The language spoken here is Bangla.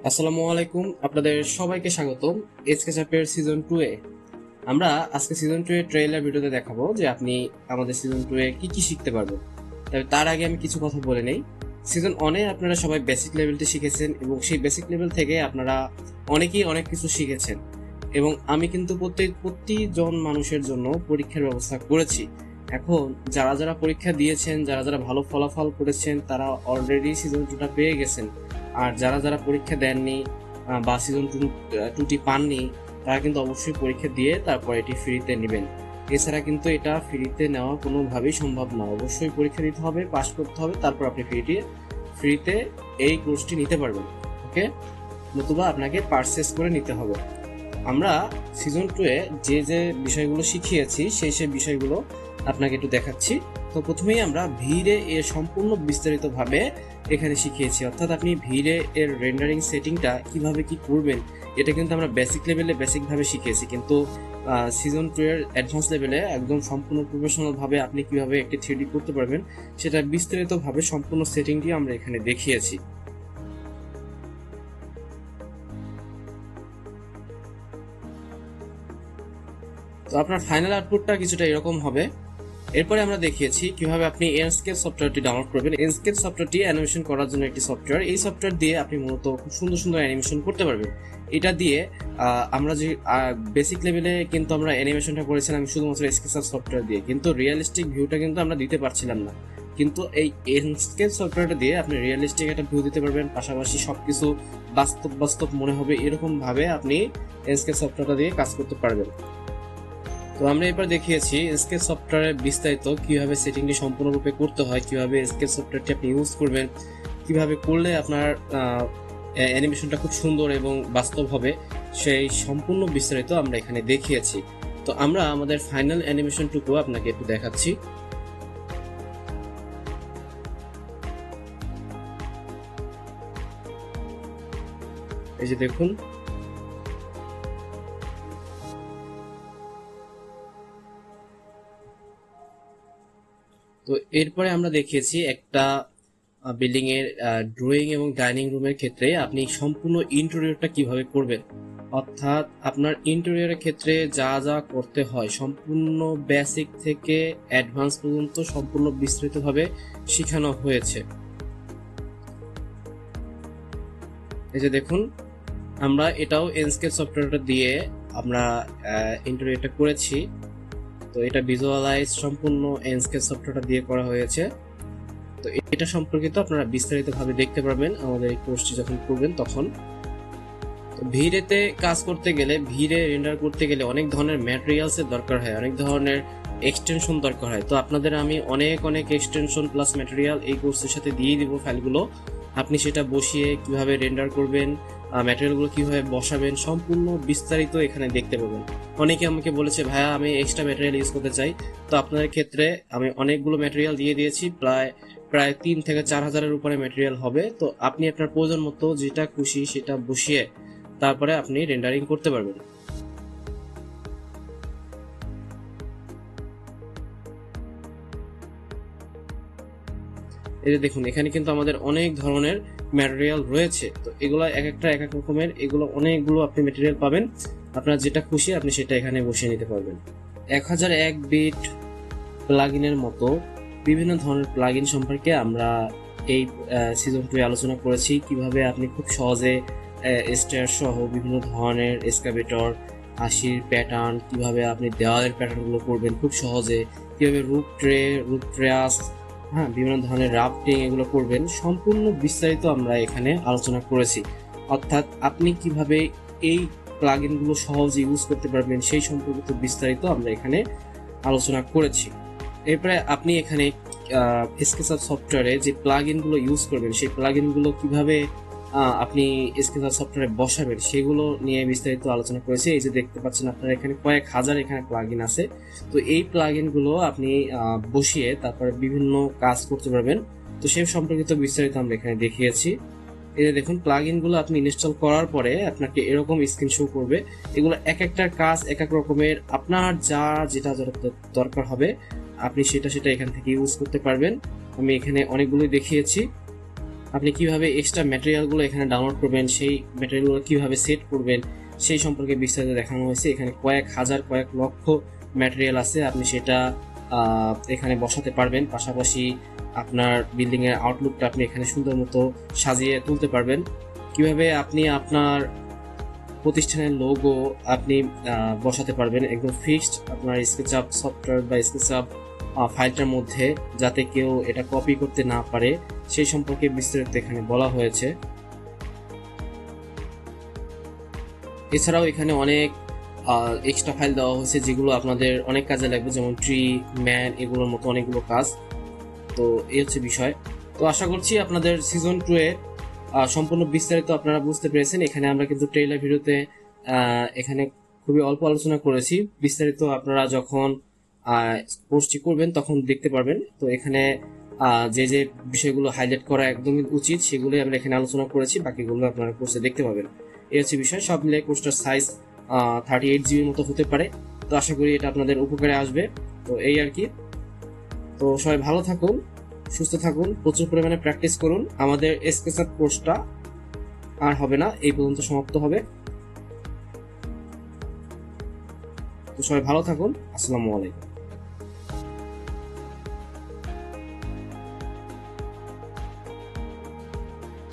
আসসালামু আলাইকুম, আপনাদের সবাইকে স্বাগতম স্কেচআপের সিজন 2 এ। আমরা আজকে সিজন 2 এর ট্রেইলার ভিডিওতে দেখাবো যে আপনি আমাদের সিজন 2 এ কি কি শিখতে পারবেন। তবে তার আগে আমি কিছু কথা বলে নেই। সিজন 1 এ আপনারা সবাই বেসিক লেভেলটি শিখেছেন এবং সেই বেসিক লেভেল থেকে আপনারা অনেকেই অনেক কিছু শিখেছেন এবং আমি কিন্তু প্রতিজন মানুষের জন্য পরীক্ষার ব্যবস্থা করেছি। এখন যারা যারা পরীক্ষা দিয়েছেন, যারা যারা ভালো ফলাফল করেছেন, তারা অলরেডি সিজন 2টা পেয়ে গেছেন। আর যারা যারা পরীক্ষা দেননি বা সিজন 2টি পাননি, তারা কিন্তু অবশ্যই পরীক্ষা দিয়ে তারপর এটি ফ্রিতে নেবেন। এছাড়া কিন্তু এটা ফ্রিতে নেওয়া কোনোভাবেই সম্ভব না। অবশ্যই পরীক্ষা দিতে হবে, পাস করতে হবে, তারপর আপনি ফ্রিতে এই কোর্সটি নিতে পারবেন। ওকে, নতুবা আপনাকে পারচেস করে নিতে হবে। আমরা সিজন 2 এ যে যে বিষয়গুলো শিখিয়েছি সেই বিষয়গুলো আপনাকে একটু দেখাচ্ছি। তো প্রথমেই আমরা ভিড়ে এর সম্পূর্ণ বিস্তারিতভাবে এখানে শিখিয়েছি, অর্থাৎ আপনি ভিড়ে এর রেন্ডারিং সেটিংটা কিভাবে কি করবেন এটা কিন্তু আমরা বেসিক লেভেলে বেসিকভাবে শিখিয়েছি, কিন্তু সিজন 2 এর অ্যাডভান্স লেভেলে একদম সম্পূর্ণ প্রফেশনাল ভাবে আপনি কিভাবে একটি 3D করতে পারবেন সেটা বিস্তারিতভাবে সম্পূর্ণ সেটিংটি আমরা এখানে দেখিয়েছি। তো আপনার ফাইনাল আউটপুটটা কিছুটা এরকম হবে। এরপরে আমরা দেখিয়েছি কিভাবে আপনি এনস্কেচ সফটওয়্যারটি ডাউনলোড করবেন। এনস্কেচ সফটওয়্যারটি অ্যানিমেশন করার জন্য একটি সফটওয়্যার। এই সফটওয়্যার দিয়ে আপনি মূলত খুব সুন্দর সুন্দর অ্যানিমেশন করতে পারবেন। এটা দিয়ে আমরা যে বেসিক লেভেলে কিন্তু আমরা অ্যানিমেশনটা করেছিলাম শুধুমাত্র স্কেচার সফটওয়্যার দিয়ে, কিন্তু রিয়েলিস্টিক ভিউটা কিন্তু আমরা দিতে পারছিলাম না। কিন্তু এই এনস্কেচ সফটওয়্যারটা দিয়ে আপনি রিয়েলিস্টিক একটা ভিউ দিতে পারবেন, পাশাপাশি সবকিছু বাস্তব মনে হবে এরকম ভাবে আপনি এনস্কেচ সফটওয়্যারটা দিয়ে কাজ করতে পারবেন। তো আমরা এবার দেখিয়েছি স্কেচ সফটওয়্যারের বিস্তারিত কিভাবে সেটিংটি সম্পূর্ণরূপে করতে হয়, কিভাবে স্কেচ সফটওয়্যারটি আপনি ইউজ করবেন, কিভাবে করলে আপনার অ্যানিমেশনটা খুব সুন্দর এবং বাস্তব হবে, সেই সম্পূর্ণ বিস্তারিত আমরা এখানে দেখিয়েছি। তো আমরা আমাদের ফাইনাল অ্যানিমেশনটুকু আপনাকে একটু দেখাচ্ছি। এই যে দেখুন, তো এরপরে আমরা দেখিয়েছি একটা বিল্ডিং এর ড্রয়িং এবং ডাইনিং রুমের ক্ষেত্রে আপনি সম্পূর্ণ ইন্টেরিয়রটা কিভাবে করবেন, অর্থাৎ আপনার ইন্টেরিয়রের ক্ষেত্রে যা যা করতে হয় সম্পূর্ণ বেসিক থেকে অ্যাডভান্স পর্যন্ত সম্পূর্ণ বিস্তৃতভাবে শেখানো হয়েছে। এই যে দেখুন, আমরা এটাও এনস্কেচ সফটওয়্যারটা দিয়ে আমরা ইন্টেরিয়রটা করেছি। তো এটা ভিজুয়ালাইজ সম্পূর্ণ এনস্কেচ সফটওয়্যারটা দিয়ে করা হয়েছে। তো এটা সম্পর্কিত আপনারা বিস্তারিতভাবে দেখতে পারবেন আমাদের এই কোর্সটি যখন করবেন তখন। তো ভিড়েতে কাজ করতে গেলে, ভিড়ে রেন্ডার করতে গেলে অনেক ধরনের ম্যাটেরিয়ালস এর দরকার হয়, অনেক ধরনের এক্সটেনশন দরকার হয়। তো আপনাদের আমি অনেক এক্সটেনশন প্লাস ম্যাটেরিয়াল এই কোর্সের সাথে দিয়ে দিব ফাইলগুলো। আপনি সেটা বসিয়ে কিভাবে রেন্ডার করবেন, ম্যাটেরিয়ালগুলো কিভাবে বসাবেন সম্পূর্ণ বিস্তারিত এখানে দেখতে পাবেন। অনেকে আমাকে বলেছে ভাইয়া আমি এক্সট্রা ম্যাটেরিয়াল ইউজ করতে চাই। তো আপনাদের ক্ষেত্রে আমি অনেকগুলো ম্যাটেরিয়াল দিয়ে দিয়েছি, প্রায় 3 থেকে 4 হাজারের উপরে ম্যাটেরিয়াল হবে। তো আপনি আপনার প্রয়োজন মতো যেটা খুশি সেটা বসিয়ে তারপরে আপনি রেন্ডারিং করতে পারবেন। এই যে দেখুন, এখানে কিন্তু আমাদের অনেক ধরনের ম্যাটেরিয়াল রয়েছে। তো এগুলো এক একটা এক এক রকমের, এগুলো অনেকগুলো আপনি ম্যাটেরিয়াল পাবেন। আপনার যেটা খুশি আপনি সেটা এখানে বসিয়ে নিতে পারবেন। 1001 বিট প্লাগইনের মতো বিভিন্ন ধরনের প্লাগইন সম্পর্কে আমরা এই সিজন 2 আলোচনা করেছি। কিভাবে আপনি খুব সহজে স্টেয়ার সহ বিভিন্ন ধরনের এক্সকাভেটর, হাসির প্যাটার্ন, কিভাবে আপনি দেওয়ালের প্যাটার্নগুলো করবেন খুব সহজে, কিভাবে রুপ ট্রেস, হ্যাঁ, বিভিন্ন ধরনের রাফটিং এগুলো করবেন, সম্পূর্ণ বিস্তারিত আমরা এখানে আলোচনা করেছি। অর্থাৎ আপনি কিভাবে এই প্লাগইনগুলো সহজে ইউজ করতে পারবেন সেই সম্পর্কিত বিস্তারিত আমরা এখানে আলোচনা করেছি। এরপরে আপনি এখানে স্কেচআপ সফটওয়্যারে যে প্লাগইনগুলো ইউজ করবেন সেই প্লাগইনগুলো কিভাবে আপনি স্কেচআপ সফটওয়্যারে বসাবেন সেগুলো নিয়ে বিস্তারিত আলোচনা করেছি। এই যে দেখতে পাচ্ছেন আপনারা এখানে কয়েক হাজার এখানে প্লাগইন আছে। তো এই প্লাগইনগুলো আপনি বসিয়ে তারপরে বিভিন্ন কাজ করতে পারবেন। তো সেই সম্পর্কিত বিস্তারিত আমরা এখানে দেখিয়েছি। এই যে দেখুন, প্লাগইনগুলো আপনি ইনস্টল করার পরে আপনাকে এরকম স্ক্রিন শো করবে। এগুলো এক একটার কাজ এক এক রকমের, আপনার যেটা দরকার হবে আপনি সেটা এখান থেকে ইউজ করতে পারবেন। আমি এখানে অনেকগুলোই দেখিয়েছি। আপনি কিভাবে এক্সট্রা ম্যাটেরিয়ালগুলো এখানে ডাউনলোড করবেন, সেই ম্যাটেরিয়ালগুলো কিভাবে সেট করবেন সেই সম্পর্কে বিস্তারিত দেখানো হয়েছে। এখানে কয়েক হাজার কয়েক লক্ষ ম্যাটেরিয়াল আছে, আপনি সেটা এখানে বসাতে পারবেন। পাশাপাশি আপনার বিল্ডিং এর আউটলুকটা আপনি এখানে সুন্দর মতো সাজিয়ে তুলতে পারবেন। কিভাবে আপনি আপনার প্রতিষ্ঠানের লোগো আপনি বসাতে পারবেন একদম ফিক্সড আপনার স্কেচআপ সফটওয়্যার বা স্কেচআপ ফাইলটার মধ্যে, যাতে কেউ এটা কপি করতে না পারে সেই সম্পর্কে বিস্তারিত এখানে বলা হয়েছে। এছাড়াও এখানে অনেক এক্সট্রা ফাইল দেওয়া হয়েছে যেগুলো আপনাদের অনেক কাজে লাগবে, যেমন ট্রি, ম্যান, এগুলোর মতো অনেকগুলো কাজ। তো এই হচ্ছে বিষয়। তো আশা করছি আপনাদের সিজন 2 এর সম্পূর্ণ বিস্তারিত আপনারা বুঝতে পেরেছেন। এখানে আমরা কিন্তু ট্রেইলার ভিডিওতে এখানে খুবই অল্প আলোচনা করেছি, বিস্তারিত আপনারা যখন কোর্সটি করবেন তখন দেখতে পারবেন। তো এখানে যে যে বিষয়গুলো হাইলাইট করা একদমই উচিত সেগুলোই আমরা এখানে আলোচনা করেছি, বাকিগুলো আপনারা কোর্সে দেখতে পাবেন। এই হচ্ছে বিষয়। সব মিলে কোর্সটার সাইজ 38 জিবির মতো হতে পারে। তো আশা করি এটা আপনাদের উপকারে আসবে। তো এই আর কি। তো সবাই ভালো থাকুন, সুস্থ থাকুন, প্রচুর পরিমাণে প্র্যাকটিস করুন। আমাদের স্কেচআপ কোর্সটা আর হবে না, এই পর্যন্ত সমাপ্ত হবে। তো সবাই ভালো থাকুন। আসসালামু আলাইকুম।